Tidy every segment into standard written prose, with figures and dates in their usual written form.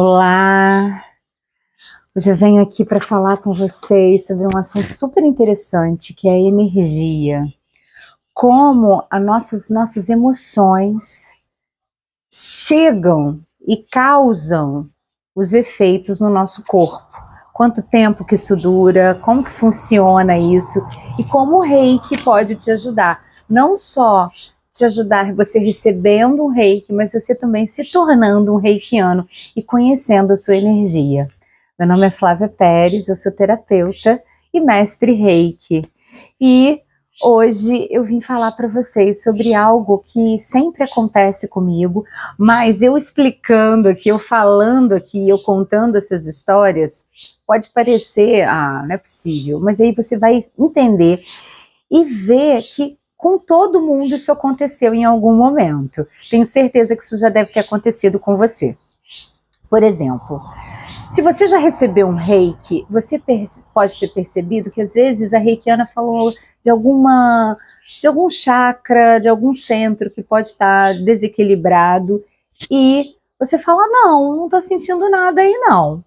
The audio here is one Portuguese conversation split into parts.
Olá! Hoje eu venho aqui para falar com vocês sobre um assunto super interessante, que é a energia. Como as nossas emoções chegam e causam os efeitos no nosso corpo. Quanto tempo que isso dura, como que funciona isso e como o Reiki pode te ajudar. Não só te ajudar você recebendo um Reiki, mas você também se tornando um reikiano e conhecendo a sua energia. Meu nome é Flávia Pérez, eu sou terapeuta e mestre Reiki. E hoje eu vim falar para vocês sobre algo que sempre acontece comigo, mas eu explicando aqui, eu falando aqui, eu contando essas histórias, pode parecer, não é possível, mas aí você vai entender e ver que com todo mundo isso aconteceu em algum momento. Tenho certeza que isso já deve ter acontecido com você. Por exemplo, se você já recebeu um reiki, você pode ter percebido que às vezes a reikiana falou de algum chakra, de algum centro que pode estar desequilibrado e você fala, não estou sentindo nada aí não.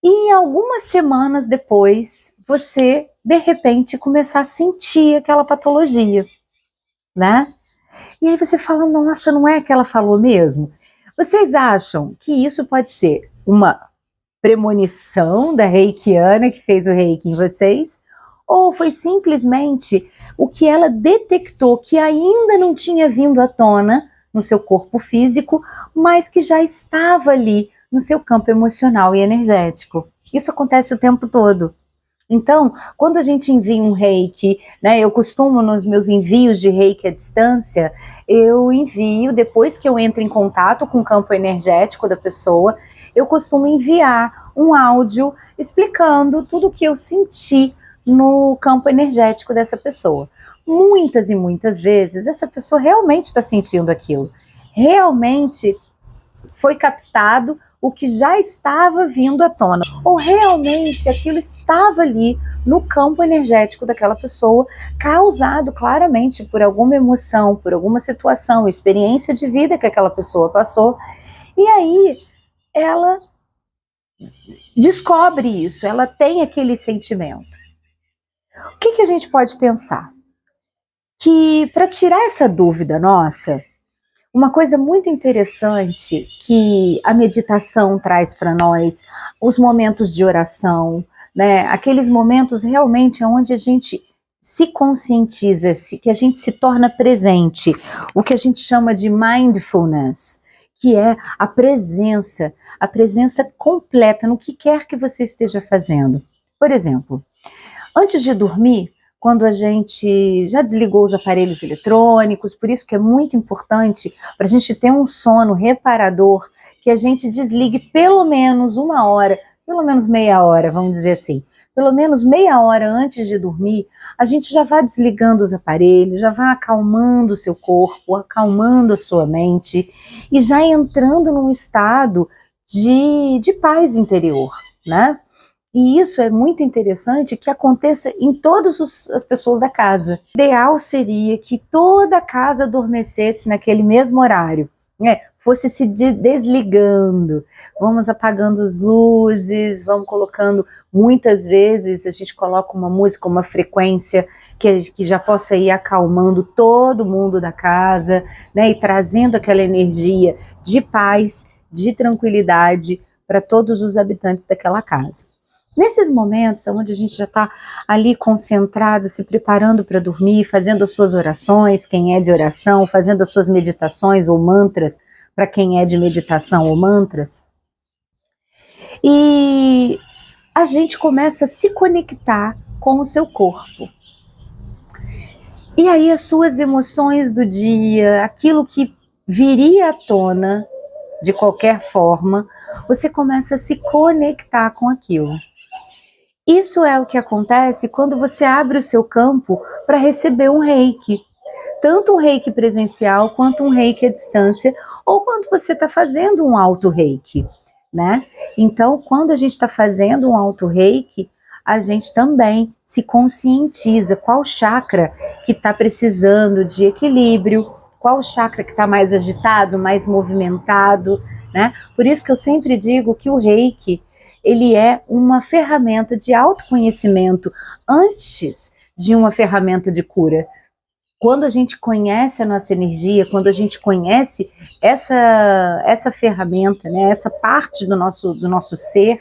E algumas semanas depois, você de repente começar a sentir aquela patologia, né? E aí você fala, nossa, não é que ela falou mesmo? Vocês acham que isso pode ser uma premonição da reikiana que fez o reiki em vocês? Ou foi simplesmente o que ela detectou que ainda não tinha vindo à tona no seu corpo físico, mas que já estava ali no seu campo emocional e energético? Isso acontece o tempo todo. Então, quando a gente envia um reiki, né, eu costumo nos meus envios de reiki à distância, eu envio, depois que eu entro em contato com o campo energético da pessoa, eu costumo enviar um áudio explicando tudo o que eu senti no campo energético dessa pessoa. Muitas e muitas vezes, essa pessoa realmente está sentindo aquilo. Realmente foi captado o que já estava vindo à tona, ou realmente aquilo estava ali no campo energético daquela pessoa, causado claramente por alguma emoção, por alguma situação, experiência de vida que aquela pessoa passou, e aí ela descobre isso, ela tem aquele sentimento. O que a gente pode pensar? Que para tirar essa dúvida nossa, uma coisa muito interessante que a meditação traz para nós, os momentos de oração, né? Aqueles momentos realmente onde a gente se conscientiza, que a gente se torna presente, o que a gente chama de mindfulness, que é a presença completa no que quer que você esteja fazendo. Por exemplo, antes de dormir, quando a gente já desligou os aparelhos eletrônicos, por isso que é muito importante para a gente ter um sono reparador, que a gente desligue pelo menos 1 hora, pelo menos meia hora, vamos dizer assim, pelo menos meia hora antes de dormir, a gente já vai desligando os aparelhos, já vai acalmando o seu corpo, acalmando a sua mente e já entrando num estado de paz interior, né? E isso é muito interessante que aconteça em todas as pessoas da casa. O ideal seria que toda a casa adormecesse naquele mesmo horário, né? Fosse se desligando, vamos apagando as luzes, vamos colocando, muitas vezes a gente coloca uma música, uma frequência que já possa ir acalmando todo mundo da casa, né? E trazendo aquela energia de paz, de tranquilidade para todos os habitantes daquela casa. Nesses momentos onde a gente já está ali concentrado, se preparando para dormir, fazendo as suas orações, quem é de oração, fazendo as suas meditações ou mantras, para quem é de meditação ou mantras, e a gente começa a se conectar com o seu corpo. E aí as suas emoções do dia, aquilo que viria à tona de qualquer forma, você começa a se conectar com aquilo. Isso é o que acontece quando você abre o seu campo para receber um reiki. Tanto um reiki presencial quanto um reiki à distância, ou quando você está fazendo um auto-reiki, né? Então, quando a gente está fazendo um auto-reiki, a gente também se conscientiza qual chakra que está precisando de equilíbrio, qual chakra que está mais agitado, mais movimentado, né? Por isso que eu sempre digo que o Reiki, ele é uma ferramenta de autoconhecimento antes de uma ferramenta de cura. Quando a gente conhece a nossa energia, quando a gente conhece essa ferramenta, né, essa parte do nosso ser,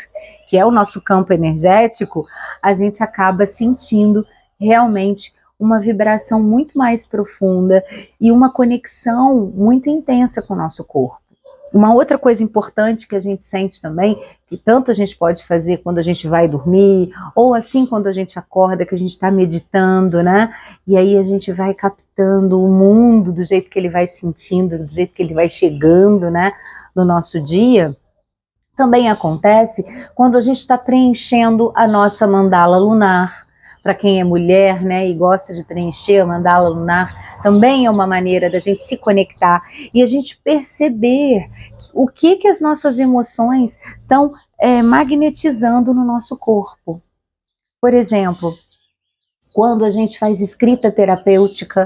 que é o nosso campo energético, a gente acaba sentindo realmente uma vibração muito mais profunda e uma conexão muito intensa com o nosso corpo. Uma outra coisa importante que a gente sente também, que tanto a gente pode fazer quando a gente vai dormir, ou assim quando a gente acorda, que a gente está meditando, né? E aí a gente vai captando o mundo do jeito que ele vai sentindo, do jeito que ele vai chegando, né? No nosso dia. Também acontece quando a gente está preenchendo a nossa mandala lunar. Para quem é mulher, né, e gosta de preencher a mandala lunar, também é uma maneira da gente se conectar e a gente perceber o que as nossas emoções estão magnetizando no nosso corpo. Por exemplo, quando a gente faz escrita terapêutica,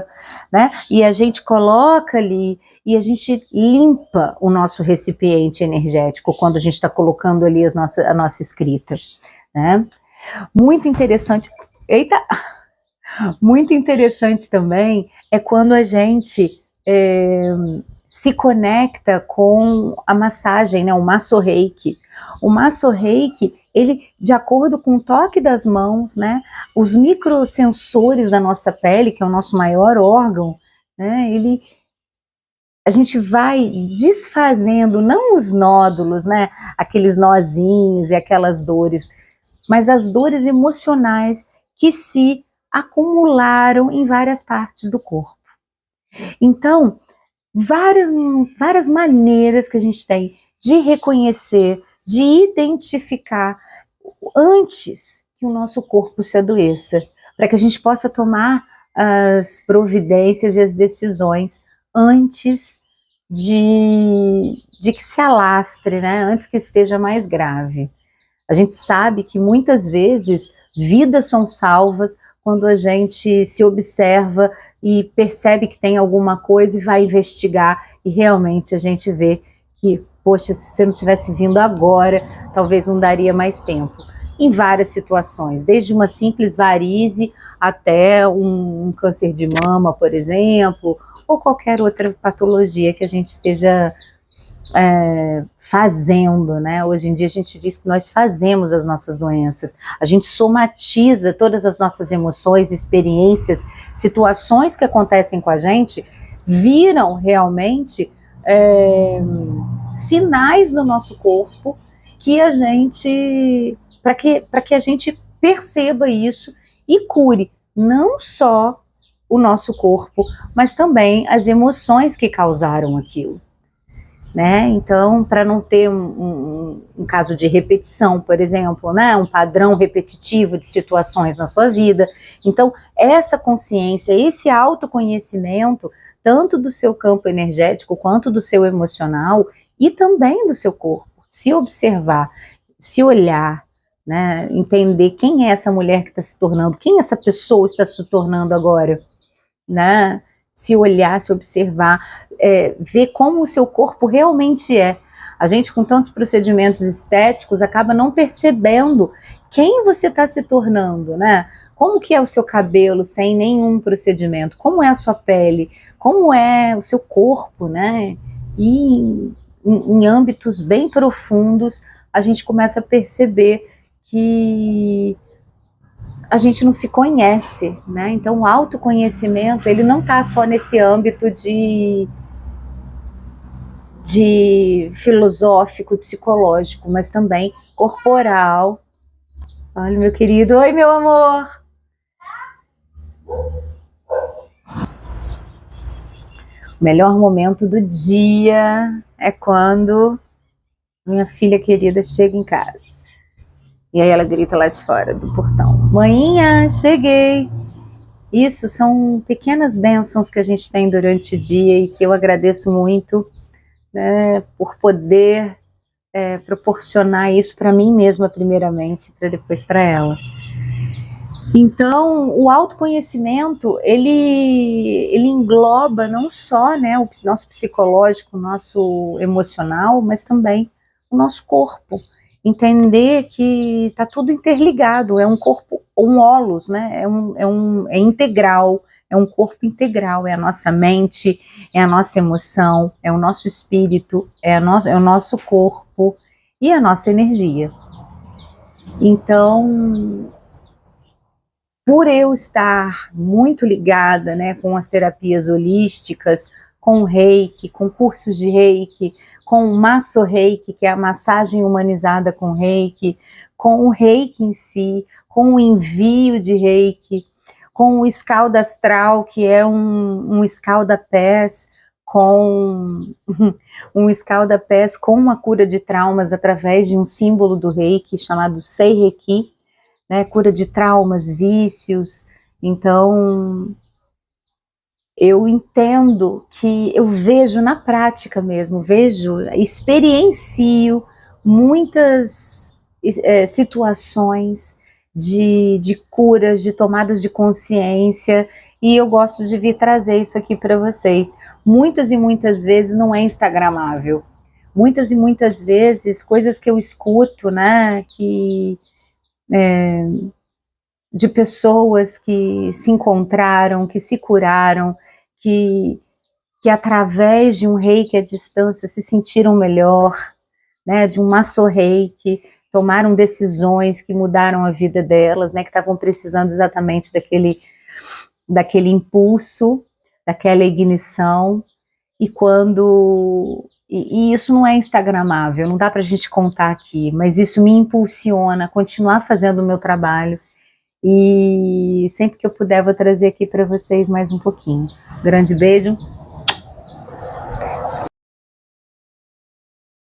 né, e a gente coloca ali e a gente limpa o nosso recipiente energético quando a gente está colocando ali a nossa escrita, né? Muito interessante. Eita! Muito interessante também é quando a gente se conecta com a massagem, né, o Masso-Reiki. O Masso-Reiki, ele, de acordo com o toque das mãos, né, os microsensores da nossa pele, que é o nosso maior órgão, né, a gente vai desfazendo, não os nódulos, né, aqueles nozinhos e aquelas dores, mas as dores emocionais que se acumularam em várias partes do corpo. Então, várias maneiras que a gente tem de reconhecer, de identificar antes que o nosso corpo se adoeça, para que a gente possa tomar as providências e as decisões antes de que se alastre, né? Antes que esteja mais grave. A gente sabe que muitas vezes vidas são salvas quando a gente se observa e percebe que tem alguma coisa e vai investigar e realmente a gente vê que, poxa, se você não tivesse vindo agora, talvez não daria mais tempo. Em várias situações, desde uma simples varize até um câncer de mama, por exemplo, ou qualquer outra patologia que a gente esteja fazendo, né? Hoje em dia a gente diz que nós fazemos as nossas doenças, a gente somatiza todas as nossas emoções, experiências, situações que acontecem com a gente, viram realmente sinais no nosso corpo que a gente, para que a gente perceba isso e cure não só o nosso corpo, mas também as emoções que causaram aquilo. Né? Então, para não ter um caso de repetição, por exemplo, né? Um padrão repetitivo de situações na sua vida. Então, essa consciência, esse autoconhecimento, tanto do seu campo energético, quanto do seu emocional, e também do seu corpo. Se observar, se olhar, né? Entender quem é essa mulher que está se tornando, quem essa pessoa está se tornando agora, né? Se olhar, se observar, ver como o seu corpo realmente é. A gente, com tantos procedimentos estéticos, acaba não percebendo quem você está se tornando, né? Como que é o seu cabelo sem nenhum procedimento? Como é a sua pele? Como é o seu corpo, né? E em âmbitos bem profundos, a gente começa a perceber que a gente não se conhece, né? Então o autoconhecimento, ele não está só nesse âmbito de filosófico e psicológico, mas também corporal. Olha, meu querido, oi meu amor! O melhor momento do dia é quando minha filha querida chega em casa. E aí ela grita lá de fora do portão: Maninha, cheguei! Isso são pequenas bênçãos que a gente tem durante o dia e que eu agradeço muito, né, por poder proporcionar isso para mim mesma primeiramente, para depois para ela. Então, o autoconhecimento, ele engloba não só, né, o nosso psicológico, o nosso emocional, mas também o nosso corpo. Entender que está tudo interligado, é um corpo, um holos, né, é integral, é um corpo integral, é a nossa mente, é a nossa emoção, é o nosso espírito, é o nosso corpo e a nossa energia. Então, por eu estar muito ligada, né, com as terapias holísticas, com o reiki, com cursos de reiki, com o masso reiki, que é a massagem humanizada com reiki, com o reiki em si, com o envio de reiki, com o escalda astral, que é um escalda-pés, com um escalda-pés com uma cura de traumas através de um símbolo do reiki chamado Sei-Reiki, né, cura de traumas, vícios. Então, eu entendo que eu vejo na prática mesmo, experiencio muitas situações de curas, de tomadas de consciência, e eu gosto de vir trazer isso aqui para vocês. Muitas e muitas vezes não é instagramável. Muitas e muitas vezes, coisas que eu escuto, né, de pessoas que se encontraram, que se curaram, que, que através de um reiki à distância se sentiram melhor, né, de um masso reiki, tomaram decisões que mudaram a vida delas, né, que estavam precisando exatamente daquele impulso, daquela ignição, e isso não é instagramável, não dá para a gente contar aqui, mas isso me impulsiona a continuar fazendo o meu trabalho. E sempre que eu puder, vou trazer aqui para vocês mais um pouquinho. Grande beijo